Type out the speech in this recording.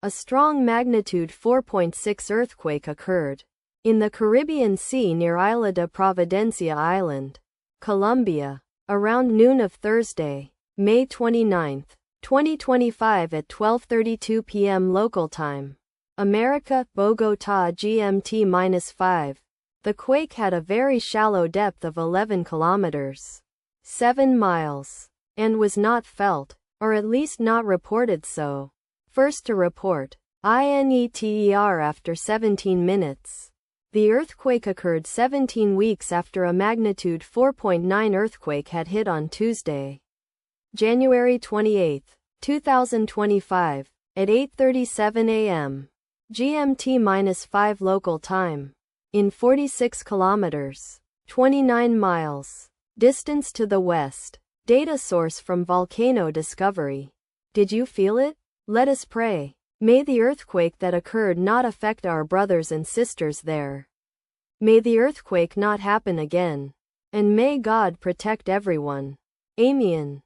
A strong magnitude 4.6 earthquake occurred in the Caribbean Sea near Isla de Providencia Island, Colombia, around noon of Thursday, May 29, 2025 at 12:32 p.m. local time. America, Bogotá GMT-5. The quake had a very shallow depth of 11 kilometers, 7 miles, and was not felt, or at least not reported so. First to report, INETER after 17 minutes. The earthquake occurred 17 weeks after a magnitude 4.9 earthquake had hit on Tuesday, January 28, 2025, at 8:37 a.m. GMT-5 local time, in 46 kilometers, 29 miles, distance to the west. Data source from Volcano Discovery. Did you feel it? Let us pray. May the earthquake that occurred not affect our brothers and sisters there. May the earthquake not happen again. And may God protect everyone. Amen.